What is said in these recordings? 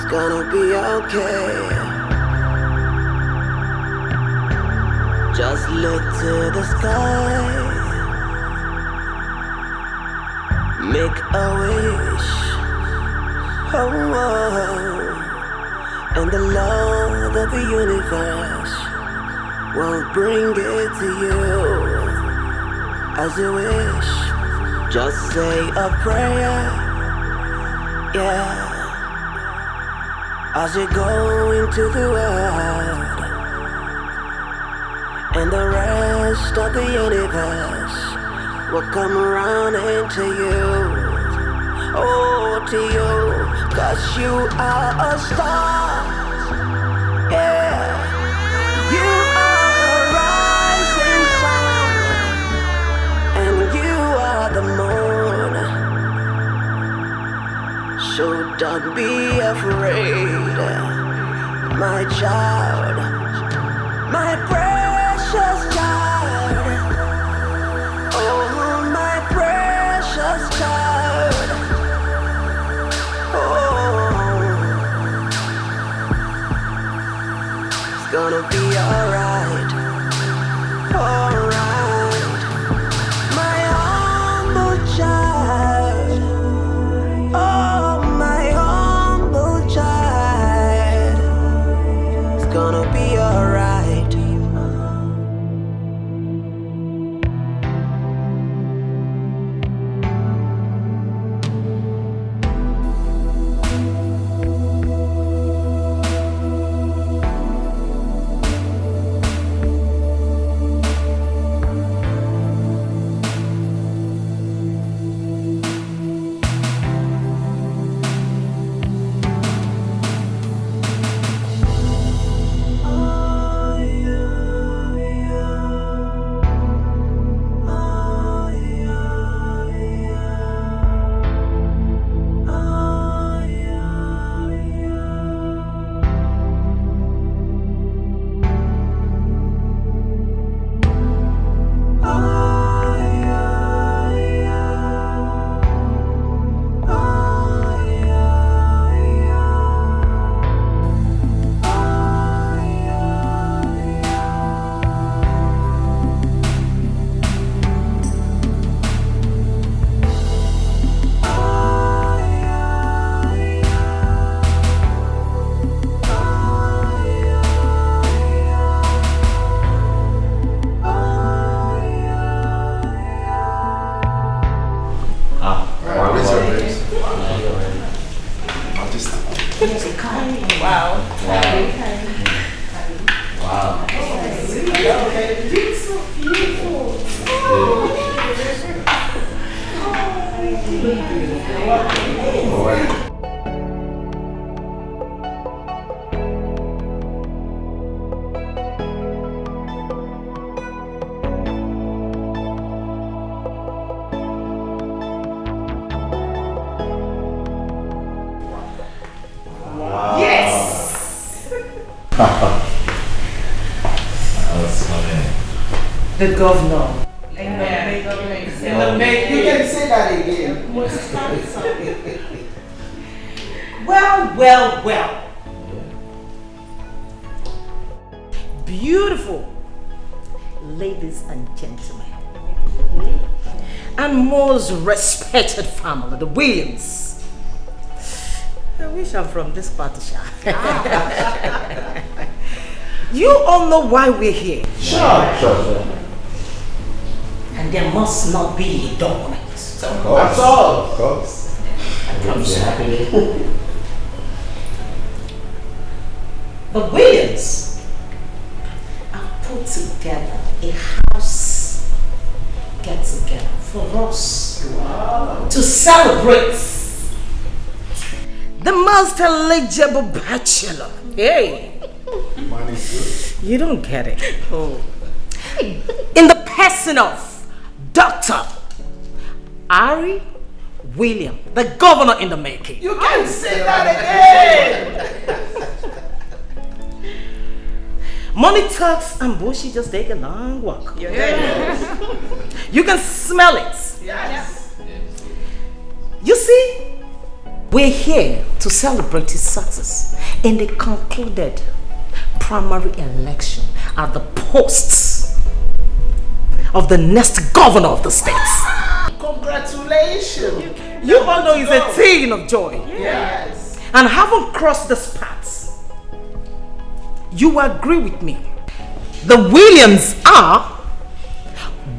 gonna be okay. Just look to the sky, make a wish, oh, and the Lord of the universe will bring it to you as you wish. Just say a prayer, yeah, as you go into the world. And the rest of the universe will come around into you, oh, to you, 'cause you are a star, yeah, you are a rising sun, and you are the moon, so don't be afraid, my child, my precious child, oh, my precious child, oh, it's gonna be alright, alright, my humble child, oh, my humble child, it's gonna be alright. The governor. Amen. You can say that again. Well. Beautiful ladies and gentlemen, and most respected family, the Williams. I wish I'm from this party. You all know why we're here. Sure. And there must not be a document. Of course. Of course. I promise you. The Williams have put together a house get together for us to celebrate the most eligible bachelor. Hey, Money is you don't get it. Oh. In the person of Dr. Ari William, the governor in the making. You can say that again. Money talks and bullshit just take a long walk. Yes. You can smell it. Yes. You see, We're here to celebrate his success in the concluded primary election at the posts of the next governor of the state. Congratulations. You all know it's a thing of joy. Yes. And having crossed this path, you agree with me. The Williams are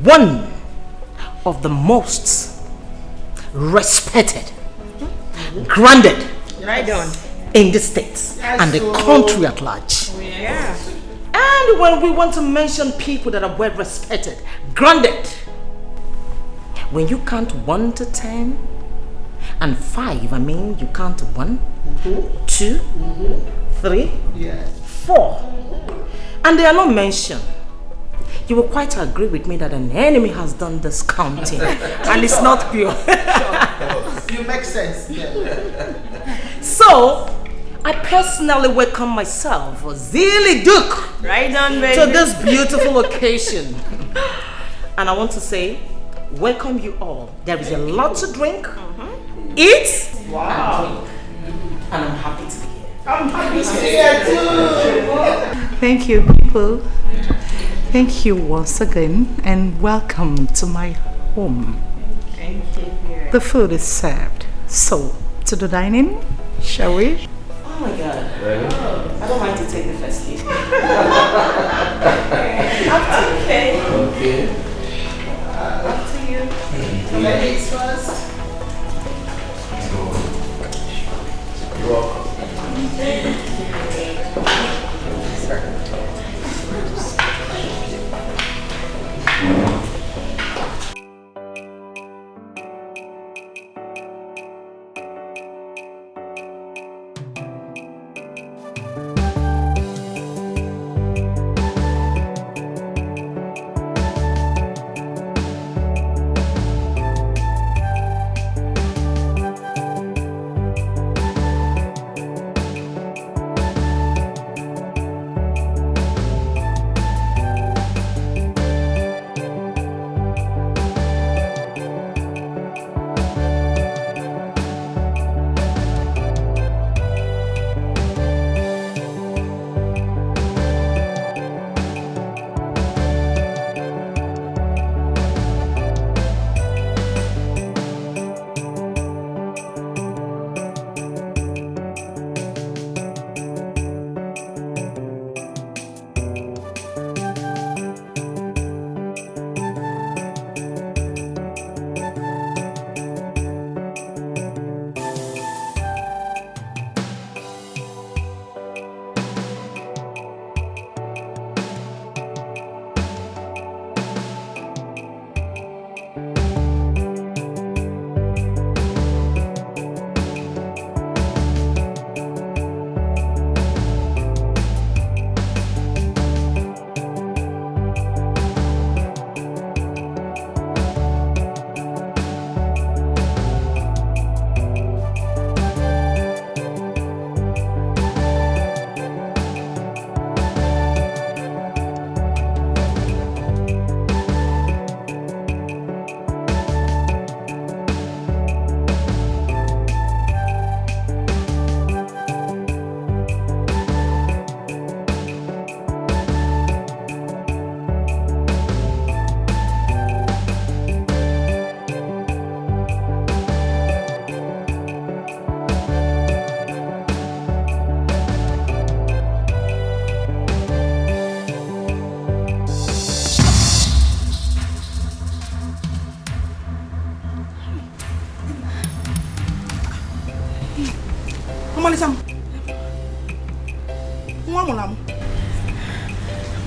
one of the most respected, grounded in the states and the country at large. Yeah. And when we want to mention people that are well respected, grounded, when you count 1 to 10 and 5, I mean you count 1, 2, 3, Yes. 4, and they are not mentioned, you will quite agree with me that an enemy has done this counting and it's not pure. You make sense. Yeah. So I personally welcome myself, Zilly Duke, Right on, baby. to this beautiful occasion. And I want to say, welcome you all. There is a lot to drink, eat, Wow. and I'm happy to be here. I'm happy to be here too. Thank you, people. Thank you once again, and welcome to my home. Thank you. The food is served. So, to the dining, shall we? Oh my God. I don't mind to take the first lead. Okay. Okay. After you. Ladies first. You're welcome.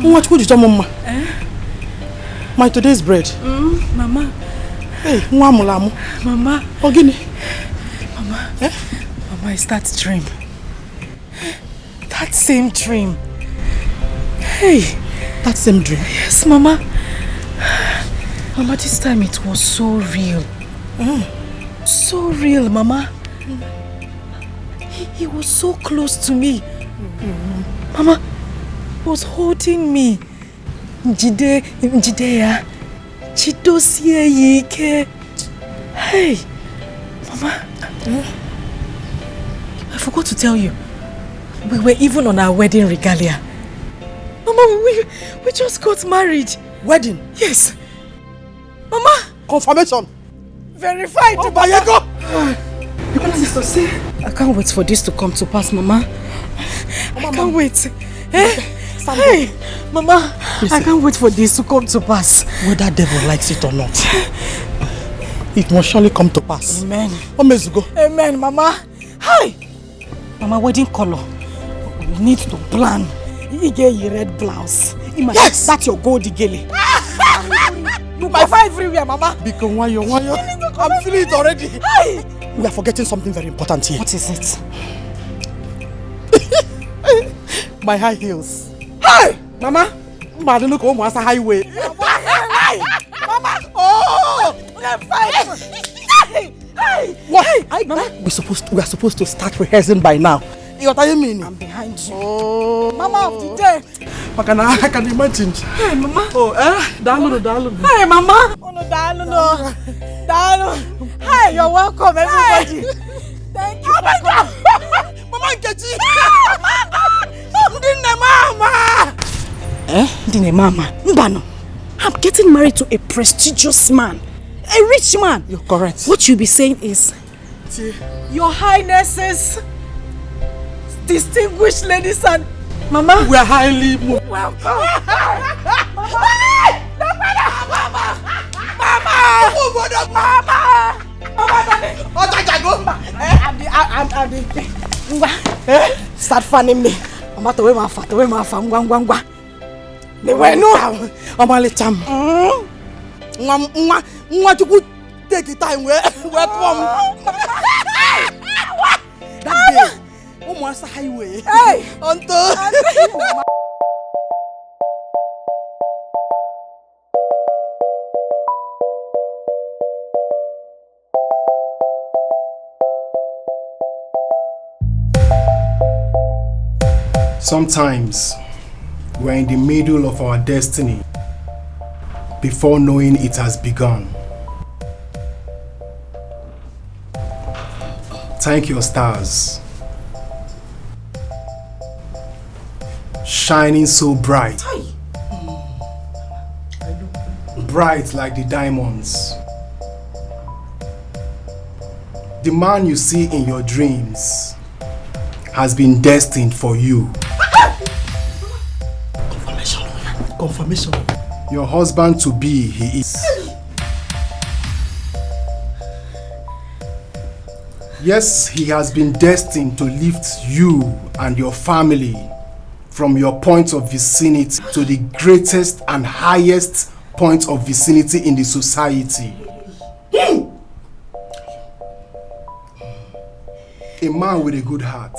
What would you tell Mama? My today's bread. Mama. Hey, Mama. Mama. Ogini. Mama. Mama, it's that dream. That same dream. Hey. That same dream? Yes, Mama. Mama, this time it was so real. So real, Mama. He was so close to me. Mama was holding me. Njideya. Chidosie yike. Hey, Mama. forgot to tell you. We were even on our wedding regalia. Mama, we just got married. Wedding? Yes. Mama. Confirmation. Verified. Oh, Bayego. I can't wait for this to come to pass, Mama. I can't wait. Hey, Mama, listen. I can't wait for this to come to pass. Whether devil likes it or not, it must surely come to pass. Amen. Omezugo. Amen, Mama. Hi. Mama, wedding color. We need to plan. You get your red blouse. Yes. That's your gold gele. You buy everywhere, Mama. Because why you? I'm feeling it already. Hi. We are forgetting something very important here. What is it? My high heels. Hi, Mama. Man, look almost a highway. Mama. Oh, what? Mama, we are supposed to start rehearsing by now. What are you meaning? I'm behind you. Oh, Mama of the day. I can imagine. Hey, Mama. Oh, Dalu. Hey, Mama. Oh, no, Dalu. Hi, you're welcome, everybody. Hey. Thank you for coming. Mama, get you. Mama. Mbano. I'm getting married to a prestigious man. A rich man. You're correct. What you'll be saying is, Your Highnesses, distinguished ladies and Mama, we are highly moved. Welcome. Start fanning me. Mama, to my ngwa. They were no. Amali Tam. What you could take it time where come. That day, almost a highway. Hey, Onto. Sometimes we're in the middle of our destiny before knowing it has begun. Thank your stars, shining so bright, bright like the diamonds. The man you see in your dreams has been destined for you. Confirmation. Your husband to be, he is. Yes, he has been destined to lift you and your family from your point of vicinity to the greatest and highest point of vicinity in the society. A man with a good heart.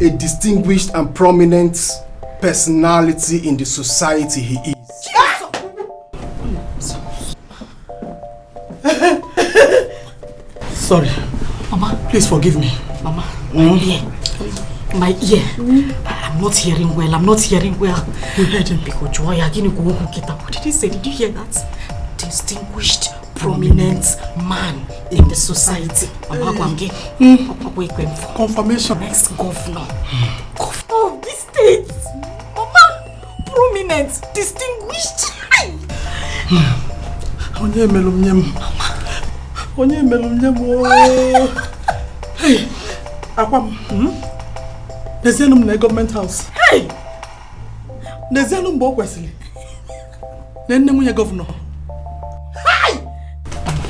A distinguished and prominent personality in the society he is. Sorry. Mama, please forgive me. Mama, my ear. I'm not hearing well. You heard him. What did he say? Did you hear that? Distinguished, prominent man in the society. Confirmation. Next governor. Governor of this state. Mama, prominent, distinguished. Onye melum. Hey, Akwam. There's no government house. Hey! There's no more question. Then the governor. Hey!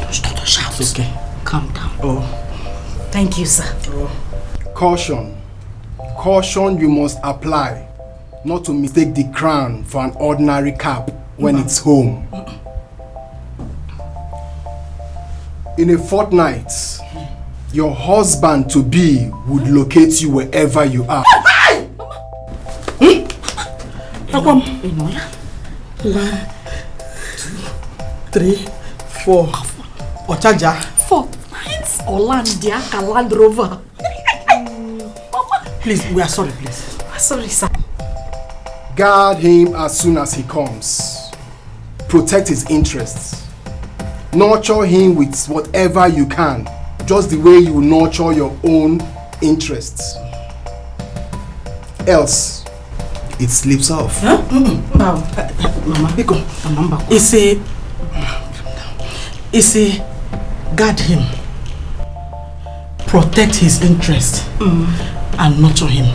Don't shout. It's okay. Calm down. Oh. Thank you, sir. Oh. Caution. Caution you must apply not to mistake the crown for an ordinary cap when it's home. In a fortnight, your husband to be would locate you wherever you are. One, 2, 3, 4. Ochaja. 4 nights. Olandia, Land Rover. Please, we are sorry, please. Sorry, sir. Guard him as soon as he comes. Protect his interests. Nurture him with whatever you can just the way you nurture your own interests. Else, it slips off. Huh? Mama, Biko, guard him, protect his interest, and nurture him.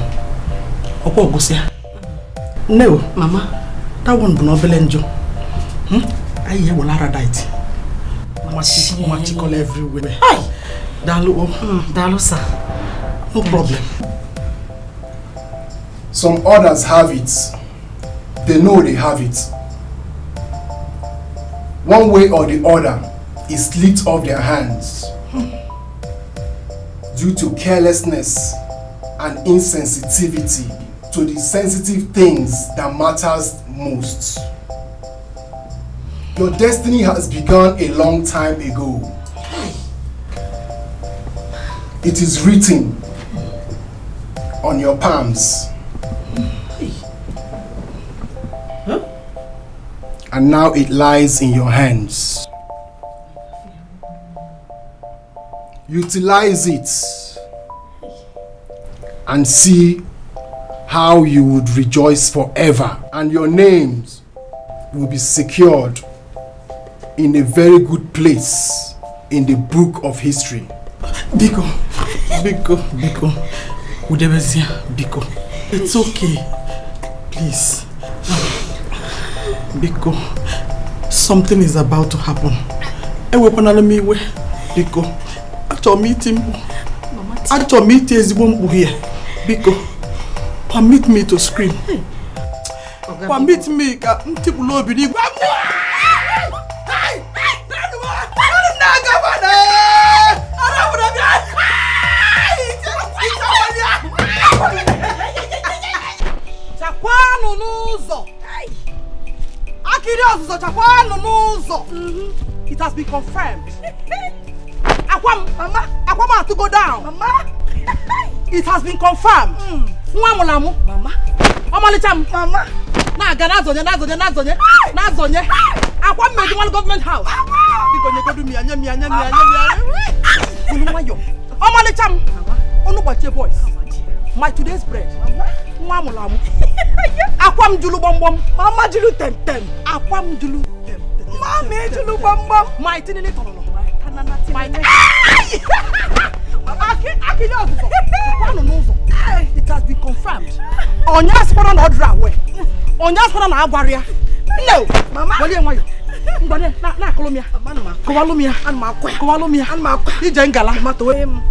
No, Mama, that one will not be angel. I hear will not right. Magical everywhere. Hi, Dalu, sir. No problem. Some others have it. They know they have it. One way or the other, it slipped off their hands due to carelessness and insensitivity to the sensitive things that matters most. Your destiny has begun a long time ago. It is written on your palms. And now it lies in your hands. Utilize it and see how you would rejoice forever, and your names will be secured in a very good place in the book of history. Biko, Udebezia, Biko, it's okay, please. Biko, something is about to happen. Biko, after meeting here, Biko, permit me to scream. Permit me It has been confirmed. Akwam has to go down. Mama. It has been confirmed. Mama. Mama. Nazonye. Akwam made one government house. Because you go to me. Voice. My today's bread. Akwam julu bom. Mama julu tem. Akwam julu tem. Mama julu bom. My tinini tono. My it has been confirmed. Onyas for an order away. Onyas for an barrier. No, Mama.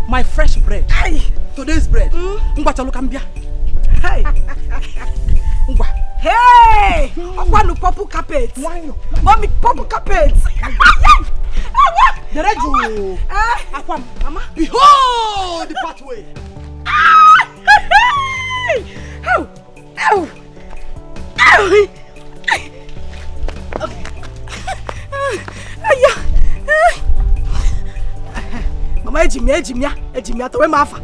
My fresh bread. Today's bread. Hey! Hey! I want to purple carpet. Mommy, purple carpet. The red jewel. Mama. Behold the pathway. Mama, ejimia, to where mafa.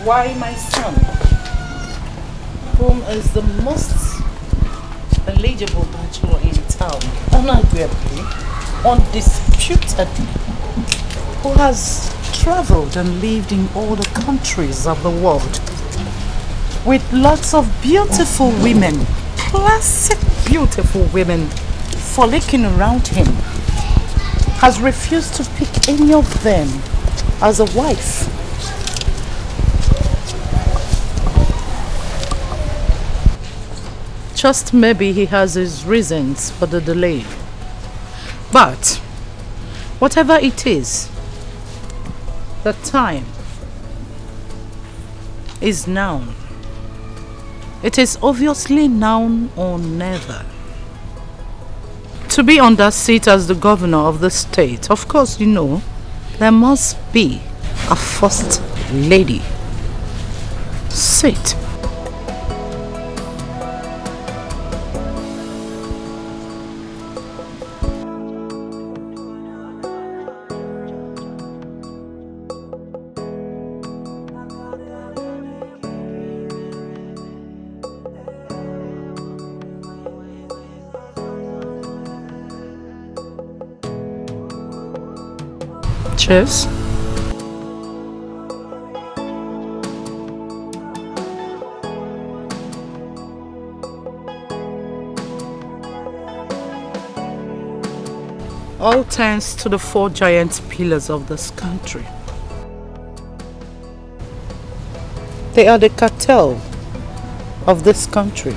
Why my son, whom is the most eligible bachelor in town, unarguably, undisputed, who has traveled and lived in all the countries of the world, with lots of beautiful women, classic beautiful women, frolicking around him, has refused to pick any of them as a wife. Just maybe he has his reasons for the delay. But whatever it is, the time is now. It is obviously now or never. To be on that seat as the governor of the state, of course, you know, there must be a first lady. Sit. Cheers. All thanks to the 4 giant pillars of this country. They are the cartel of this country.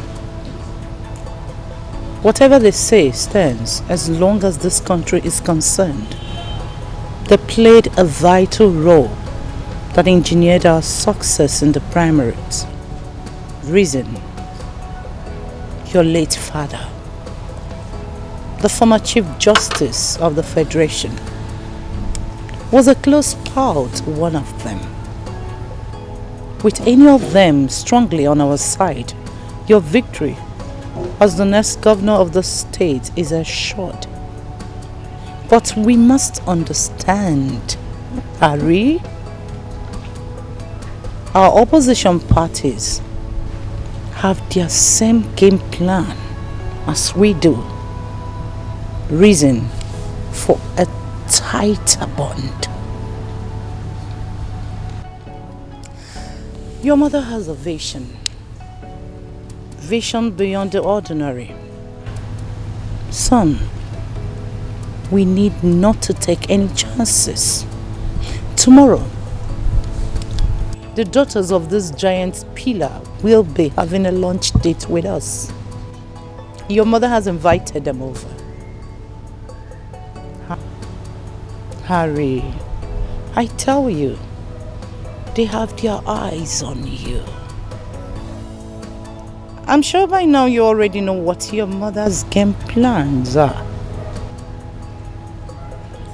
Whatever they say stands as long as this country is concerned. They played a vital role that engineered our success in the primaries. Reason: your late father, the former Chief Justice of the Federation, was a close pal to one of them. With any of them strongly on our side, your victory as the next governor of the state is assured. But we must understand, Harry, our opposition parties have their same game plan as we do. Reason for a tighter bond. Your mother has a vision. Vision beyond the ordinary. Son, we need not to take any chances. Tomorrow, the daughters of this giant pillar will be having a lunch date with us. Your mother has invited them over. Harry, I tell you, they have their eyes on you. I'm sure by now you already know what your mother's game plans are.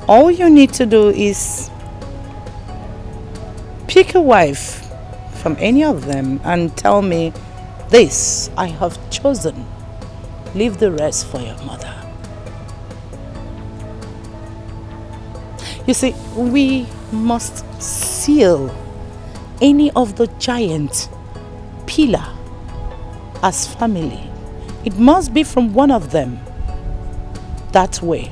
All you need to do is pick a wife from any of them and tell me, this I have chosen. Leave the rest for your mother. You see, we must seal any of the giant pillar as family. It must be from one of them. That way,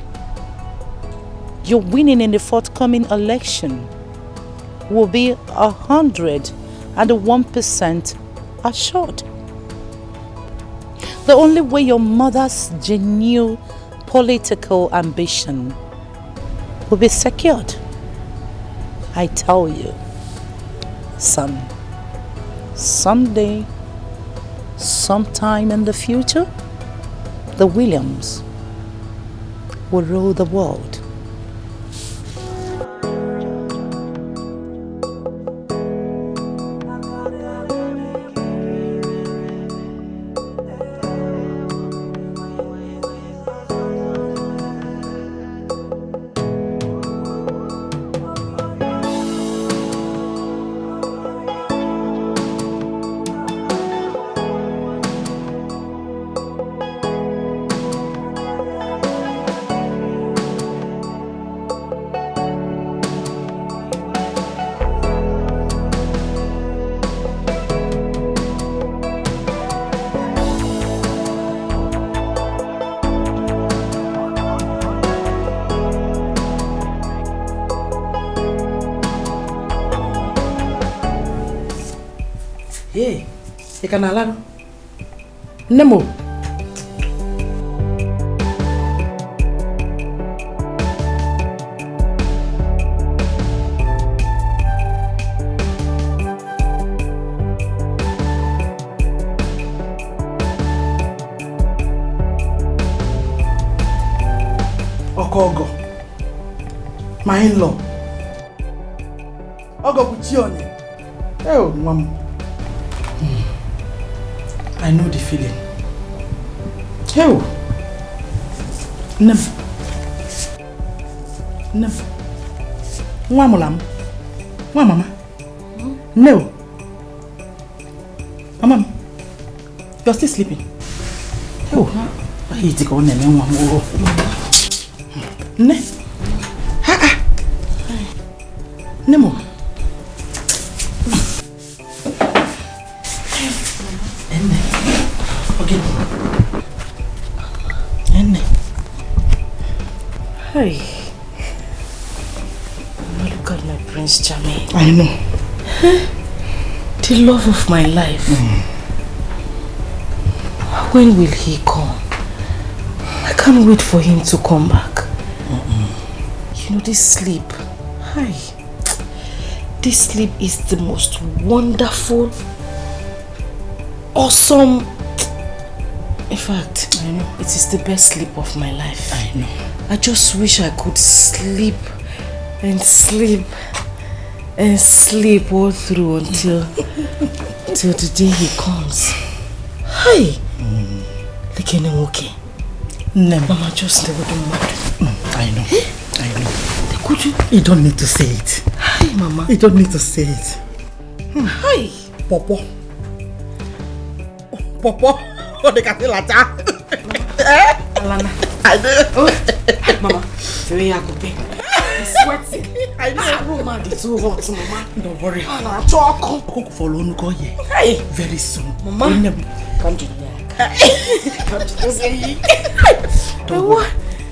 your winning in the forthcoming election will be 101% assured. The only way your mother's genuine political ambition will be secured, I tell you, son, someday, sometime in the future, the Williams will rule the world. Hey, you can allow Nemo. Ogo, my in-law. Ogo Puchioni. Oh, Mom. I know the feeling. Oh, Nem. Mama. No. Mama. You're still sleeping. Oh. I to go Ne. Nemo. Okay. Hey. Look at my Prince Charming. I know. The love of my life. When will he come? I can't wait for him to come back. You know, this sleep. Hi. This sleep is the most wonderful, awesome. In fact, I know it is the best sleep of my life. I know. I just wish I could sleep and sleep and sleep all through until the day he comes. Hi. Okay. Mama, just never do mad. I know. Could you? You don't need to say it. Hi, Mama. You don't need to say it. Hi. Popo. Oh, they can feel like that. Alana. I know. Oh, Mama. Very happy. I'm sweating. I know. Mama, it's too hot, Mama. Don't worry. I'll talk. Cook for Lonuko here. Hi. Very soon. Mama. Come to the Don't worry.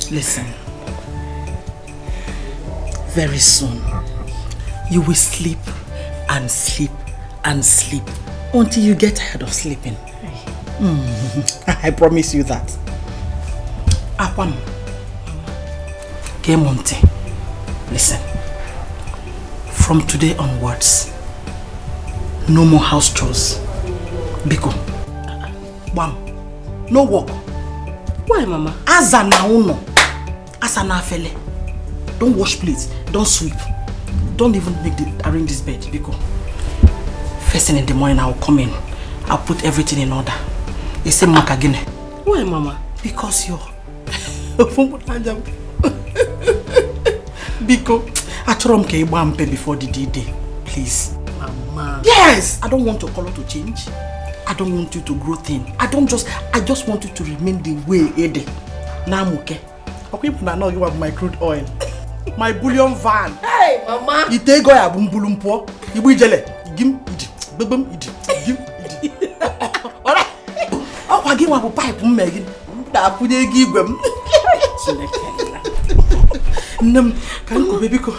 Listen. Very soon, you will sleep and sleep and sleep until you get tired of sleeping. I promise you that. Akwam. Kemonte. Listen. From today onwards, no more house chores. Biko. Bam. No work. Why, Mama? Azana uno. Asana fele. Don't wash plates. Don't sweep. Don't even arrange this bed. Because first thing in the morning, I'll come in. I'll put everything in order. You say Makagine. Why, Mama? Because you're Because I told him before the D-Day. Please. Mama. Yes! I don't want your color to change. I don't want you to grow thin. I just want you to remain the way it is. Now I'm okay. Okay, now you have my crude oil. My bullion van. Hey, Mama. You take go ya bumbulumpo. You be jele. Gim idi. Bebem idi. Gim idi. Ora. O kwa gi wa bu pipe mmegi. Da funye gi igwem. Nem kan ko baby ko.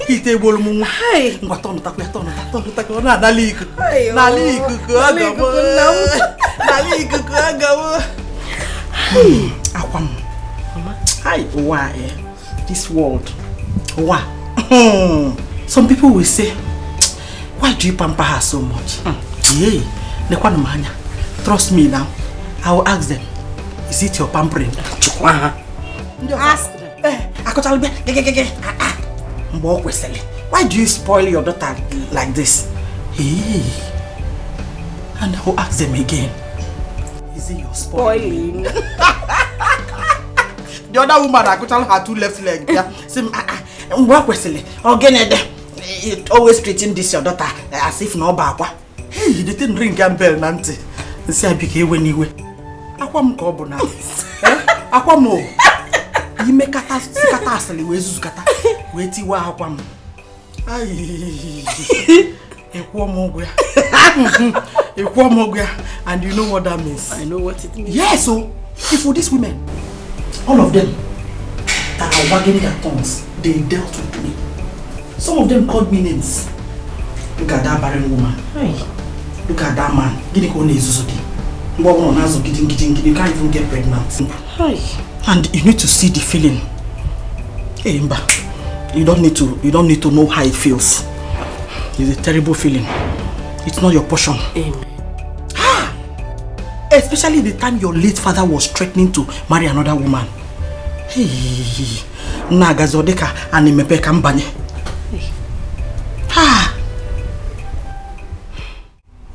Ite bolu mu. Hey. Ngwa ton ta na dali ku. Na li ku ku agawo. Na li ku ku agawo. Akwam. Mama. Hi, why? This world. Why? Some people will say, why do you pamper her so much? Yeah. Trust me now. I will ask them, is it your pampering? Ask them. Why do you spoil your daughter like this? Hey. And I will ask them again, is it your spoiling? The other woman, I could tell her 2 left legs. Yeah. It always treating this your daughter as if no baba. Hey, you didn't ring a bell, Nancy. See, I became when you were. Aquam cobo now. Aquamo. You make a task, wait, you are aquam. And you know what that means? I know what it means. Yeah, so if for these women, all of them that are wagging their tongues, they dealt with me. Some of them called me names. Look at that barren woman. Hey. Look at that man. You can't even get pregnant. Hey. And you need to see the feeling. Hey, Mba, you don't need to know how it feels. It's a terrible feeling. It's not your portion. Amen. Especially the time your late father was threatening to marry another woman. Hey, Nagazodeka and Imepeka Mbanye.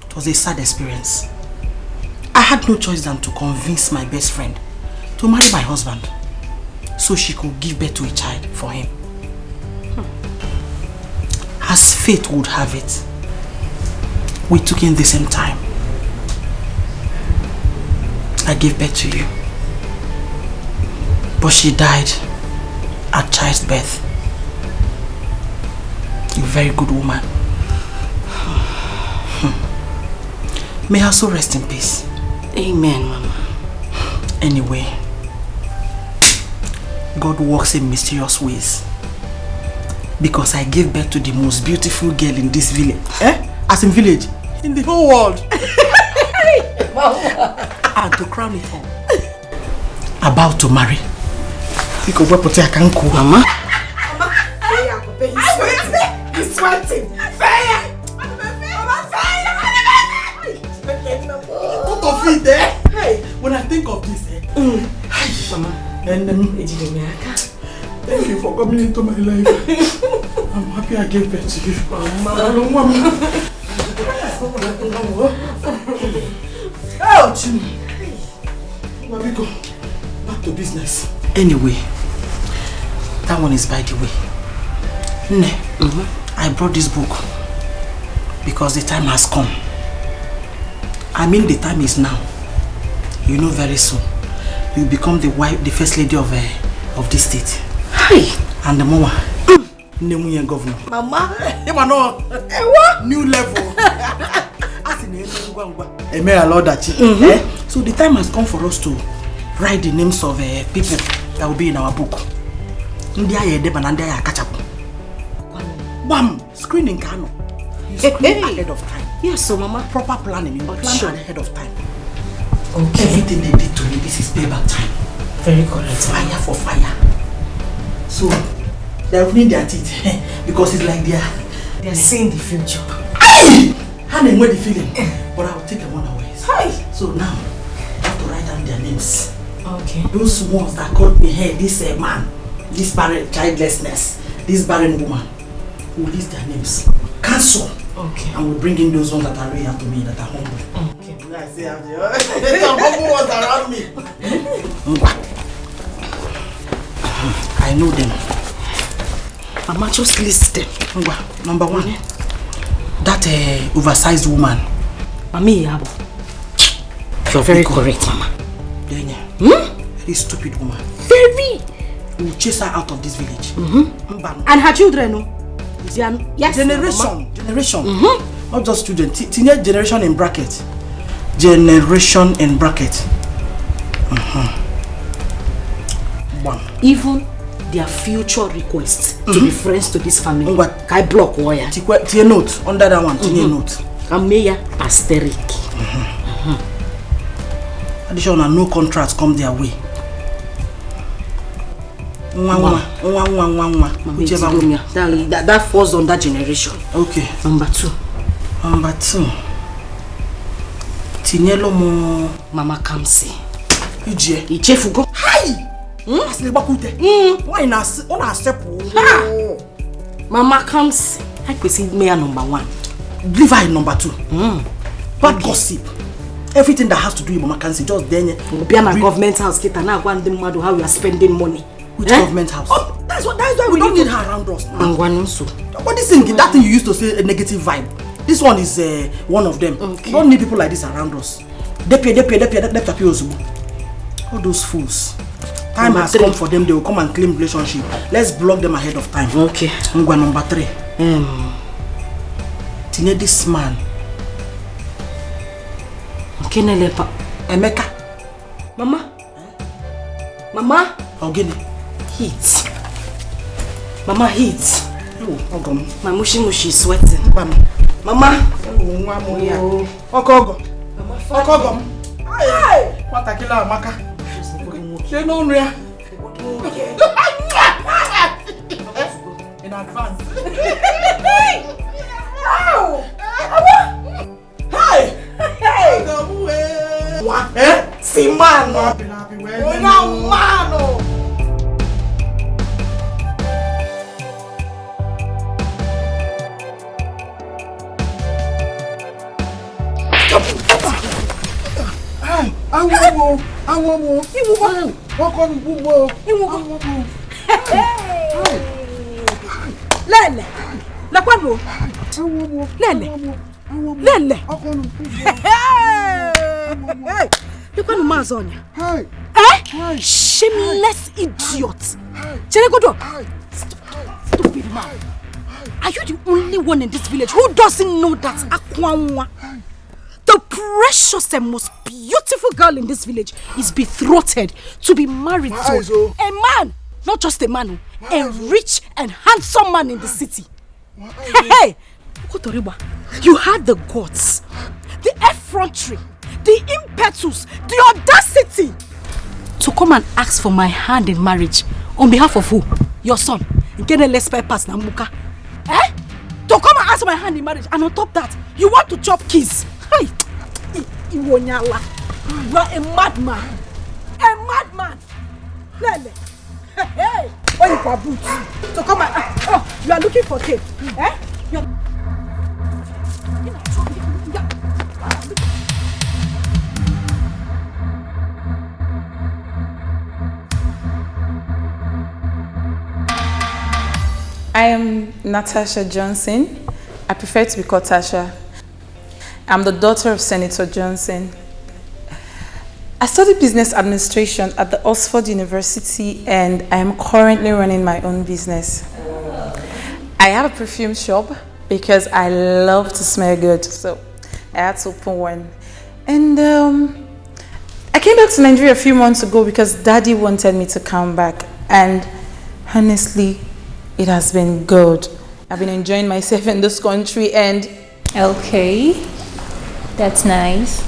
It was a sad experience. I had no choice than to convince my best friend to marry my husband. so she could give birth to a child for him. As fate would have it, we took in the same time. I gave birth to you. But she died at childbirth. A very good woman. May her soul rest in peace. Amen, Mama. Anyway, God works in mysterious ways. Because I gave birth to the most beautiful girl in this village. As in village? In the whole world. And to crown it all, about to marry. Because what I can cook, Mama. He's sweating. What of it, Hey, when I think of this, Mama. And thank you for coming into my life. I'm happy I gave birth to you. Mama. Ouch! Let go. Back to business. Anyway, that one is by the way. I brought this book because the time has come. I mean, the time is now. You know, very soon you become the wife, the first lady of this state. Hi. And the mama, Nemuye governor. Mama. What? New level. May allow that. So the time has come for us to write the names of people that will be in our book. Bam! Screening Kano. You screen ahead of time. Yes, so Mama. Proper planning. You plan ahead of time. Okay. Everything they did to me, this is payback time. Very correct. Fire for fire. So they're opening their teeth because it's like they're seeing the future. How they know the feeling? But I will take them unawares. Hi. So now I have to write down their names. Okay. Those ones that called me, hey, this man, this barren childlessness, this barren woman, we will list their names. Cancel. Okay. And we bring in those ones that are real to me, that are humble. Okay. I say, some humble ones around me. I know them. Mama, just list them. Number one, that oversized woman. Mami Yabo. You're very correct, Mama. Very stupid woman. Very. We'll chase her out of this village. And her children, no? Yes, Generation. Not just children. Teenage generation in bracket. Generation in bracket. One. Even their future requests to be friends to this family. Kai block wire. Tie note under that one. Tie note. Ameya asterisk. Additional, no contracts come their way. Whichever one. That falls on that generation. Okay. Number two. Tinyelo mo Mama Kamsi. Ije. Ichefugo. Hi! Why not? Mama Kamsi. I could see me number one. Leave her in number two. Bad gossip. Everything that has to do with Mama Kamsi, just then. Be a government house. Get now go and demand how we are spending money. Which government house? Oh, that's why we don't need her around us now. What this thing? That thing you used to say a negative vibe. This one is one of them. Okay. We don't need people like this around us. All those fools. Time has come for them. They will come and claim relationship. Let's block them ahead of time. Okay. Number three. Tinye this man. Kenelepa. Emeka. Mama. Mama. Ogini. Heat. Mama heat. Oh, my mushy is sweating. Mama. Okogo. Okogo. Hey. What a killer, Maka. She no rea. In advance. Hey. Hey. What? Simano. Mano. Lele. La kwano. Lele. Lele. Hey. You kwano mazonya. Eh? Shameless idiot. Cheregodo. Stupid man. Are you the only one in this village who doesn't know that Akwanwa, the precious and most beautiful girl in this village, is betrothed to be married to a man, not just a man, a rich and handsome man in the city? Hey, you had the guts, the effrontery, the impetus, the audacity to come and ask for my hand in marriage on behalf of who? Your son. Get a less pass Namuka. Eh? To come and ask my hand in marriage, and on top that, you want to chop keys. Hey, you are a madman. A madman. Lele. Hey, what you for boots? To come and oh, you are looking for cake. Eh? I am Natasha Johnson. I prefer to be called Tasha. I'm the daughter of Senator Johnson. I studied business administration at the Oxford University and I am currently running my own business. I have a perfume shop because I love to smell good, so I had to open one. And I came back to Nigeria a few months ago because Daddy wanted me to come back, and honestly, it has been good. I've been enjoying myself in this country and... Okay, that's nice.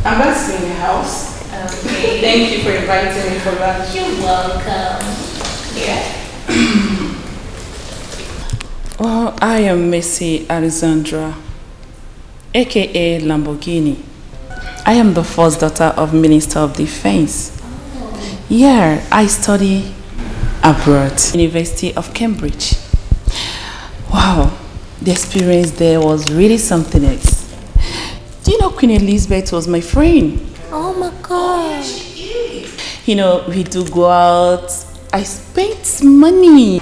I'm back to be in the house. Okay. Thank you for inviting me for lunch. You're welcome. Yeah. Well, I am Missy Alexandra, aka Lamborghini. I am the first daughter of Minister of Defense. Yeah, I study abroad, University of Cambridge. Wow, the experience there was really something else. Do you know Queen Elizabeth was my friend? Oh my gosh. You know, we do go out. I spent money.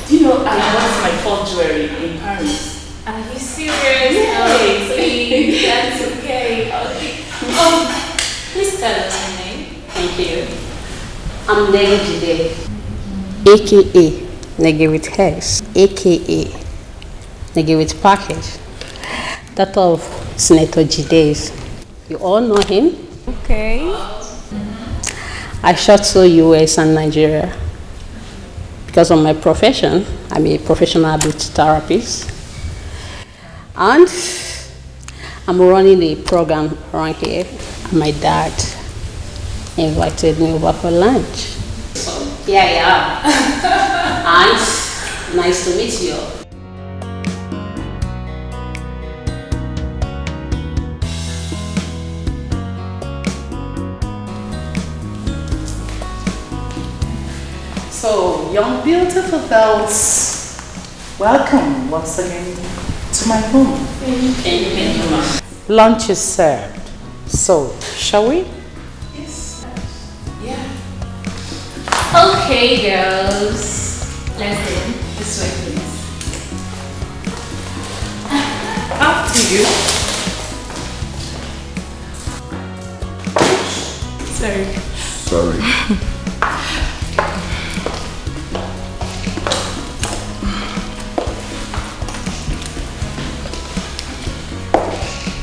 Do you know I bought my first jewelry in Paris? Are you serious? No, please. That's okay. Please tell us your name. Thank you. I'm Neltv, aka Nigga with Hairs, aka Nigga with Package, daughter of Senator Jides. You all know him? Okay. I shot to US and Nigeria. Because of my profession, I'm a professional beauty therapist. And I'm running a program around here. And my dad invited me over for lunch. So, here I am. And nice to meet you. So, young beautiful girls, welcome once again to my home. Thank you, ma'am. Lunch is served. So, shall we? Yes. Yeah. Okay, girls. Let's in. This way, please. After you. Sorry.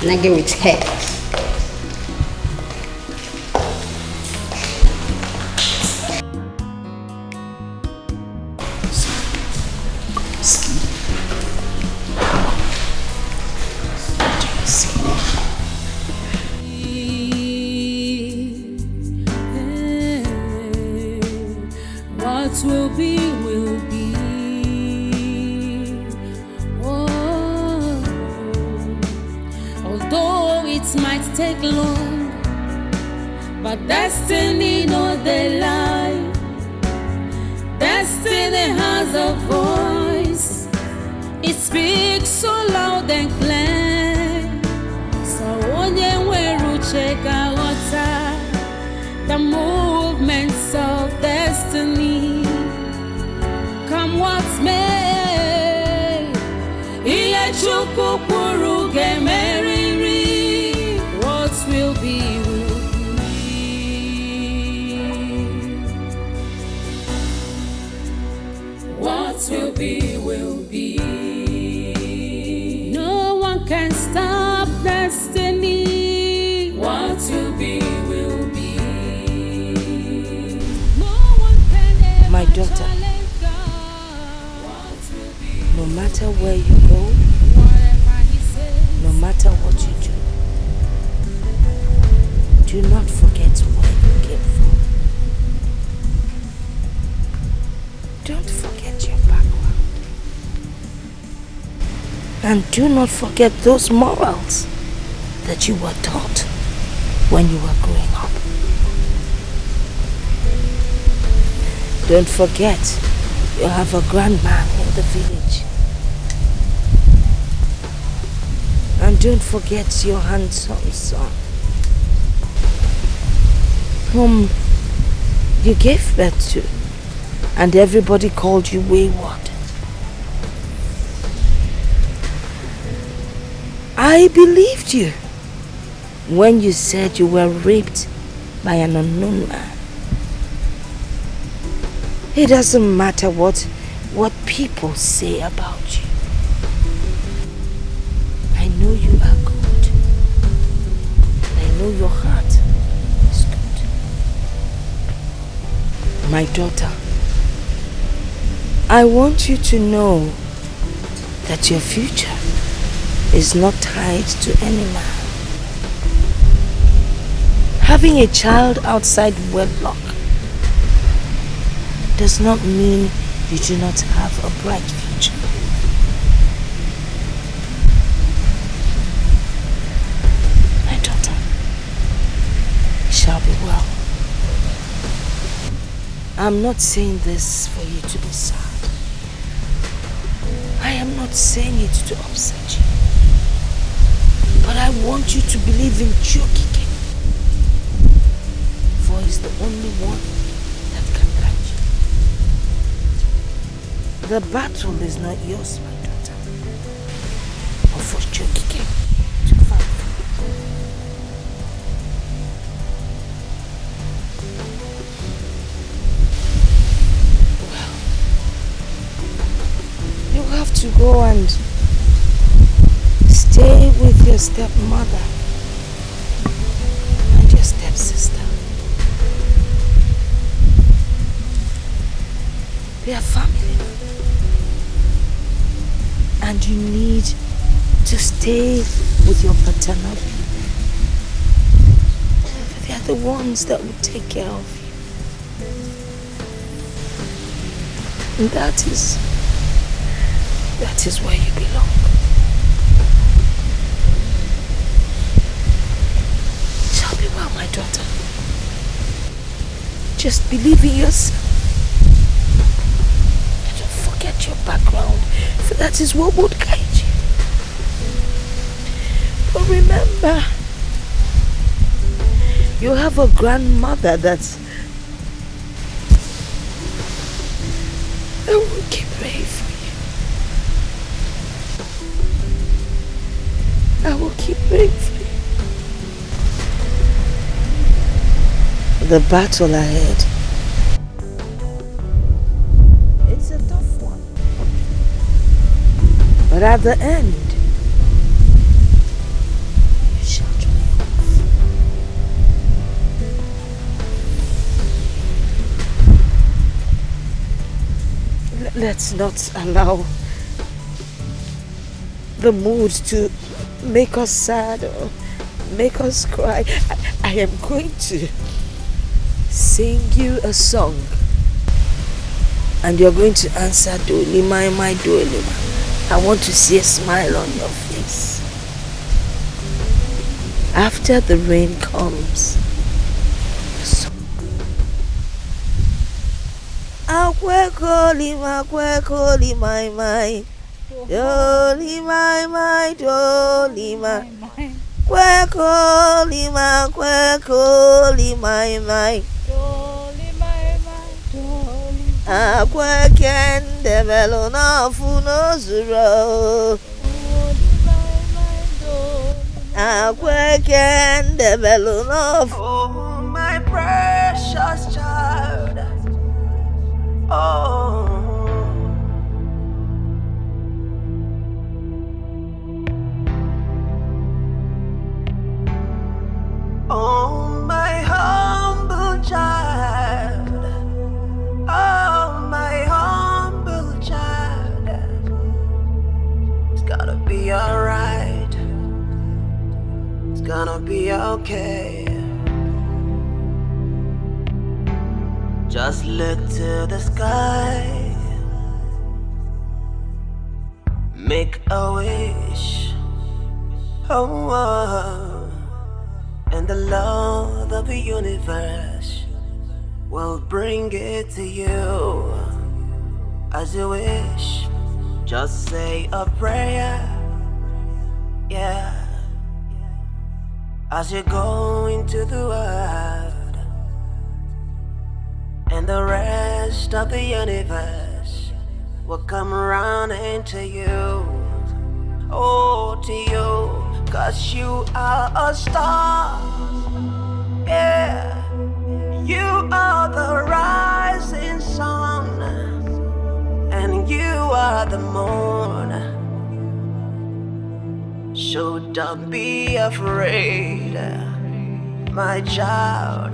Nigga with hair. What will be, will be. Oh, although it might take long, but destiny no they lie. Destiny has a voice. It speaks so loud and clear. So when you check out the movements daughter, no matter where you go, no matter what you do, do not forget where you came from. Don't forget your background. And do not forget those morals that you were taught when you were growing up. Don't forget, you have a grandman in the village. And don't forget your handsome son, whom you gave birth to, and everybody called you wayward. I believed you when you said you were raped by an unknown man. It doesn't matter what people say about you. I know you are good. And I know your heart is good. My daughter, I want you to know that your future is not tied to any man. Having a child outside wedlock does not mean you do not have a bright future. My daughter, it shall be well. I'm not saying this for you to be sad. I am not saying it to upset you. But I want you to believe in Dikeh, for he's the only one that can guide you. The battle is not yours, my daughter, but for Dikeh to fight for. Well, you have to go and stay with your stepmother and your stepsister. They are family. And you need to stay with your paternal people. They are the ones that will take care of you. And that is where you belong. Well, my daughter, just believe in yourself. And don't forget your background, for that is what would guide you. But remember, you have a grandmother that will keep praying for you. I will keep praying for you. The battle ahead, it's a tough one, but at the end, you shall triumph. Let's not allow the mood to make us sad or make us cry. I am going to sing you a song, and you're going to answer Dolima, my Dolima. I want to see a smile on your face. After the rain comes, the song. Akwekoli my Dolima, my Dolima. Kwekoli my Akwekende belona funo zuro. Akwekende belona. Oh, my precious child. Oh. Oh, my humble child. Oh, be okay. Just look to the sky, make a wish, oh, and the Lord of the universe will bring it to you as you wish. Just say a prayer, yeah, as you go into the world, and the rest of the universe will come around into you, oh, to you, 'cause you are a star, yeah, you are the rising sun, and you are the moon, so don't be afraid, my child,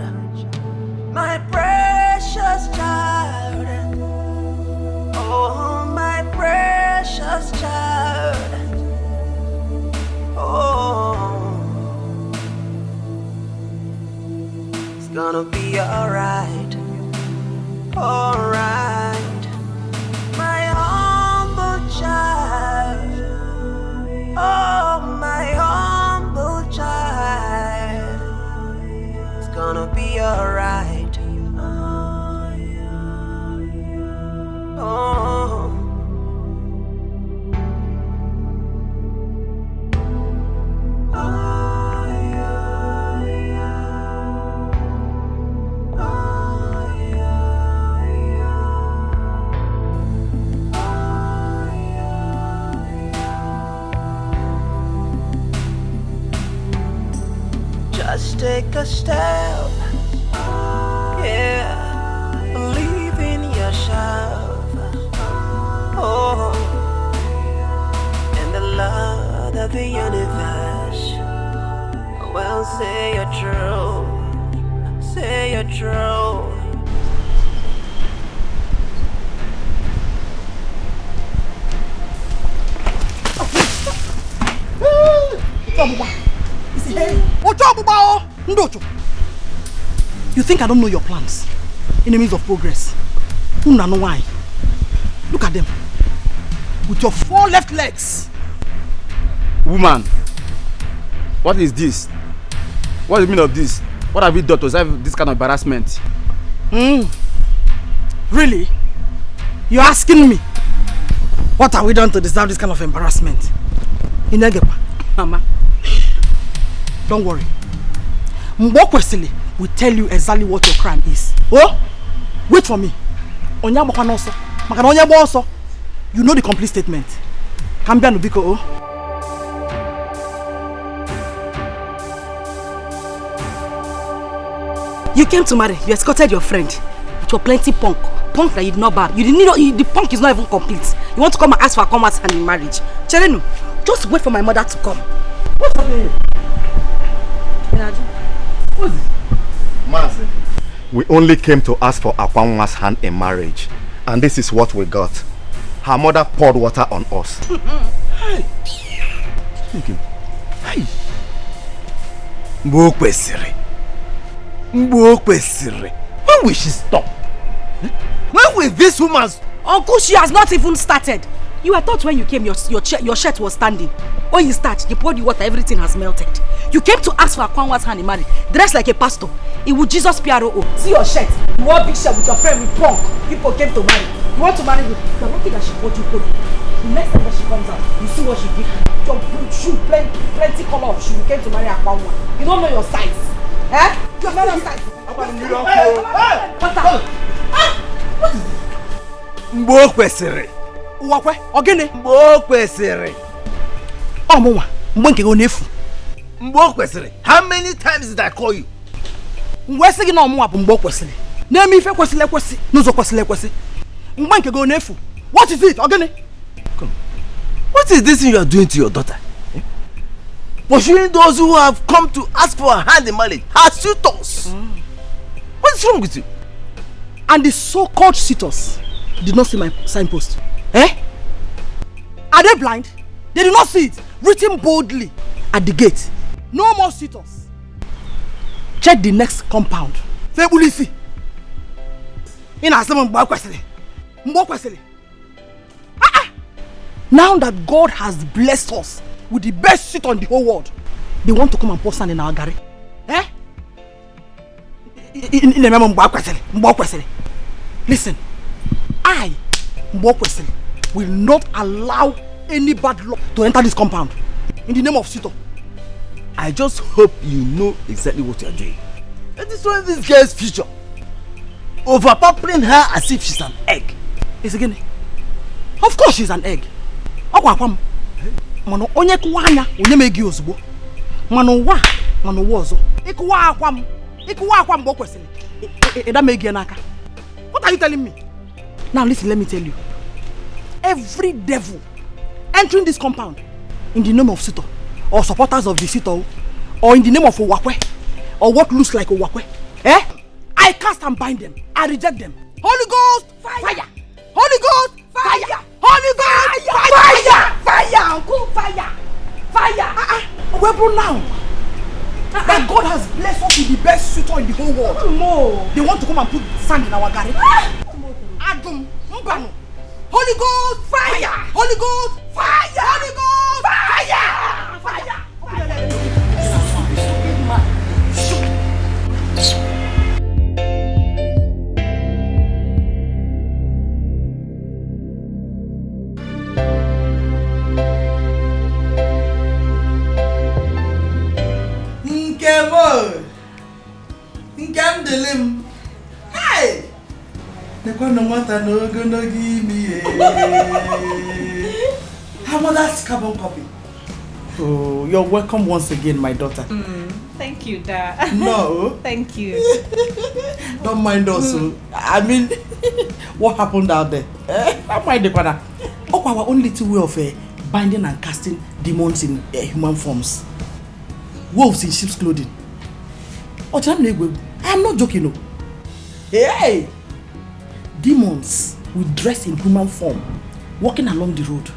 my precious child, oh, my precious child, oh, it's gonna be alright, alright, my humble child, oh, my humble child, it's gonna be alright. Oh. Just take a step, yeah, believe in yourself, oh, and the Lord of the universe will say you're true, say you're true. You think I don't know your plans? Enemies of progress. Who know why? Look at them. With your 4 left legs. Woman, what is this? What is the meaning of this? What have you done to deserve this kind of embarrassment? Really? You're asking me? What have we done to deserve this kind of embarrassment? Inegepa, Mama. Don't worry. Mbokwesili will tell you exactly what your crime is. Oh? Wait for me. You know the complete statement. Kambia Nubiko, oh? You came to marry. You escorted your friend. With your plenty punk. Punk that you did not buy. You didn't need, the punk is not even complete. You want to come and ask for a commerce hand in marriage. Cherenu, just wait for my mother to come. What's happening? What's this? Mercy. We only came to ask for Akwanwa's hand in marriage. And this is what we got. Her mother poured water on us. Hey. Hey. Mbokwesiri. When will she stop? When will this woman's... Uncle, she has not even started. You were thought when you came, your shirt was standing. When you start, they poured you water, everything has melted. You came to ask for Akwanwa's hand in marriage, dressed like a pastor. It was Jesus PRO. See your shirt. You wore big shirt with your friend with punk. People came to marry. You want to marry me? You are lucky that she bought you clothes. The next time that she comes out, you see what she did. Your shoe, plenty color of shoe. You came to marry Akwanwa. You don't know your size. Eh? You have not your size. What is this? Mbokwesiri. Uwakwe, ogene? Mbokwesiri. Oh, mwa. Mwenke go nefu. Mbokwesiri. How many times did I call you? Mwese gina omwa bu Mbokwesiri. Name ife kwesile kwesi. Nuzo kwesile kwesi. Mwenke go nefu. What is it, ogene? Come. What is this thing you are doing to your daughter? Pursuing those who have come to ask for a hand in marriage, her suitors. What's wrong with you? And the so-called suitors did not see my signpost. Eh? Are they blind? They did not see it. Written boldly at the gate. No more suitors. check the next compound. Febulisi. In Asam Mbakwesele. Now that God has blessed us with the best seat on the whole world, they want to come and pour sand in our garage. Eh? Listen, I, Mbakwesele, will not allow any bad luck to enter this compound. In the name of Sito. I just hope you know exactly what you are doing. That is destroying this girl's future. Overpampering her as if she's an egg. Yes, again. Of course she's an egg. Mano onye kuwanya onye megi ozugbo. Mano wozo. Ikuwa akwam Mbakwesele. Eda megi n'aka. What are you telling me? Now listen, let me tell you. Every devil entering this compound in the name of Sito, or supporters of the Sito, or in the name of Owakwe, or what looks like Owakwe, I cast and bind them. I reject them. Holy Ghost, fire! Holy Ghost, fire! Holy Ghost, fire! Fire! Uncle, fire! Fire! We're bro now. That God has blessed us with the best Sito in the whole world. They want to come and put sand in our garden. Adam, Mbano. Holy Ghost, fire! Holy Ghost, fire! Holy Ghost, fire! Fire! Nkem delim. Hey! No matter no gonna give me her mother's carbon copy. Oh, you're welcome once again, my daughter. Thank you, Dad. No. Thank you. Don't mind us. I mean, what happened out there? Don't mind the corner. Our only two way of binding and casting demons in human forms. Wolves in sheep's clothing. I am not joking. No. Hey! Demons will dress in human form, walking along the road.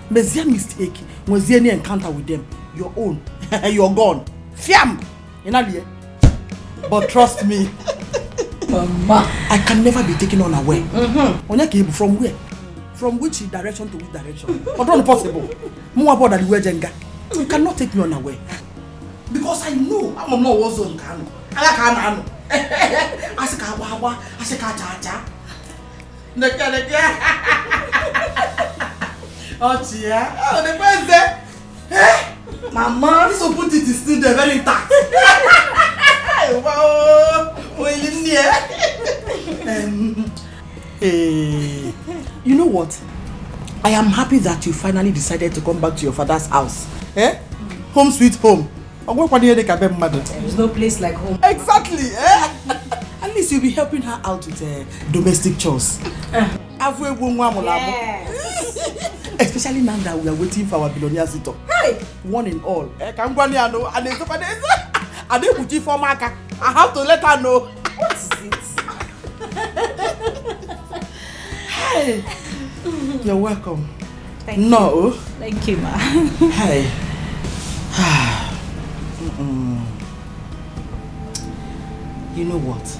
There's a mistake. Was there any encounter with them? Your own. You're gone. Fiam! But trust me, Mama, I can never be taken unaware. From where? From which direction to which direction? But not possible. More about the way Jenga. You cannot take me unaware. Because I know I'm not also in Kano. I can't. Oh, dear. Oh, the president. Mama, this opportunity is still there, very intact. Wow. You know what? I am happy that you finally decided to come back to your father's house. Home sweet home. There's no place like home. Exactly. At least you'll be helping her out with domestic chores. Yes. Especially now that we are waiting for our billionaire Sito. Hey! One and all. I have to let her know. What is it? Hey! You're welcome. Thank you. No. Thank you, Ma. Hey. You know what?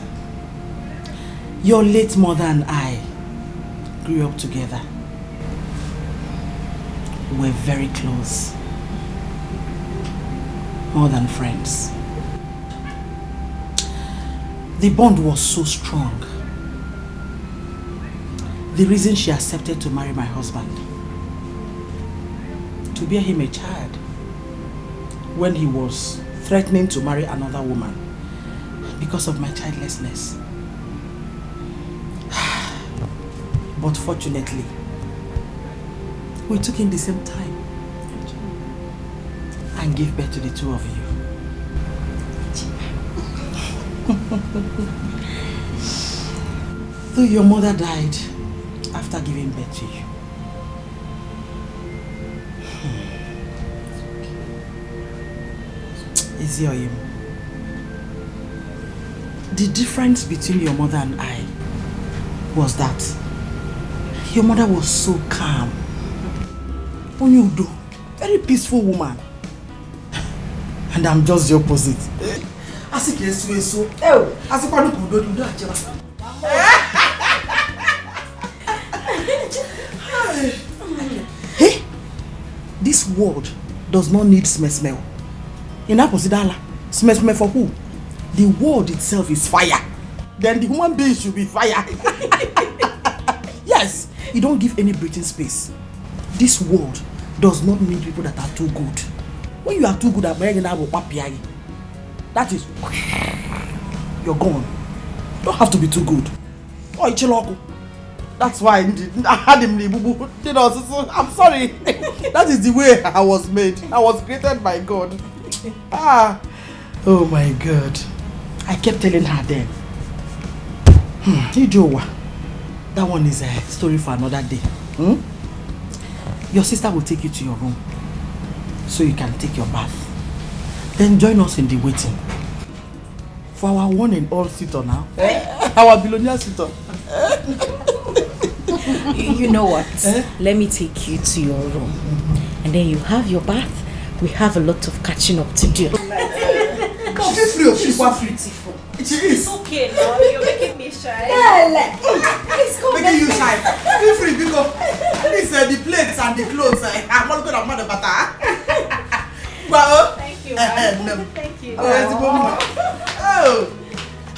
Your late mother and I grew up together. We're very close. More than friends. The bond was so strong. The reason she accepted to marry my husband, to bear him a child, when he was threatening to marry another woman because of my childlessness. But fortunately, we took in the same time and gave birth to the two of you. Though your mother died after giving birth to you. Izioyim. The difference between your mother and I was that your mother was so calm. Onyudo, very peaceful woman. And I'm just the opposite. As it is so. Oh, as if I don't do that. Hey, this world does not need smell. In Aposidala, smell for who? The world itself is fire. Then the human being should be fire. Yes, you don't give any breathing space. This world does not need people that are too good. When you are too good at bringing out papi, that is, you're gone. You don't have to be too good. Oh, Ichiloko. That's why I had him. You know, so I'm sorry. That is the way I was made. I was created by God. Oh my God. I kept telling her then. Ijowa, that one is a story for another day. Your sister will take you to your room so you can take your bath. Then join us in the waiting for our one and all sitter now. Our billionaire sitter. You know what? Let me take you to your room. And then you have your bath. We have a lot of catching up to do. She's so beautiful. It is. Okay, now you're making me shy. Making you shy. Feel free because at least the plates and the clothes. I'm not going to mother butter. Well, thank you. Thank you. Oh,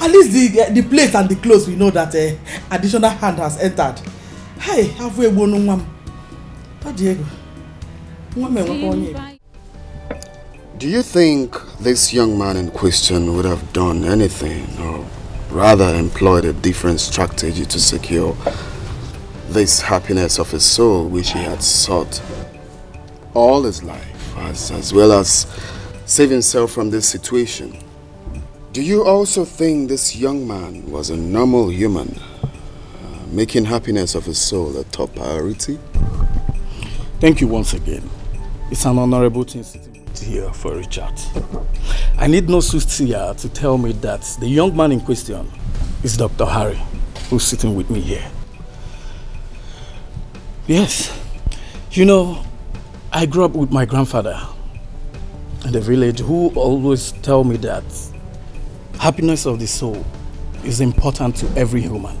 at least the plates and the clothes, we know that additional hand has entered. Hey, have we won one? Diego. Do you think this young man in question would have done anything, or rather employed a different strategy to secure this happiness of his soul which he had sought all his life, as well as save himself from this situation? Do you also think this young man was a normal human, making happiness of his soul a top priority? Thank you once again. It's an honorable thing sitting here for a chat. I need no soothsayer to tell me that the young man in question is Dr. Harry, who's sitting with me here. Yes, you know, I grew up with my grandfather in the village, who always tell me that happiness of the soul is important to every human.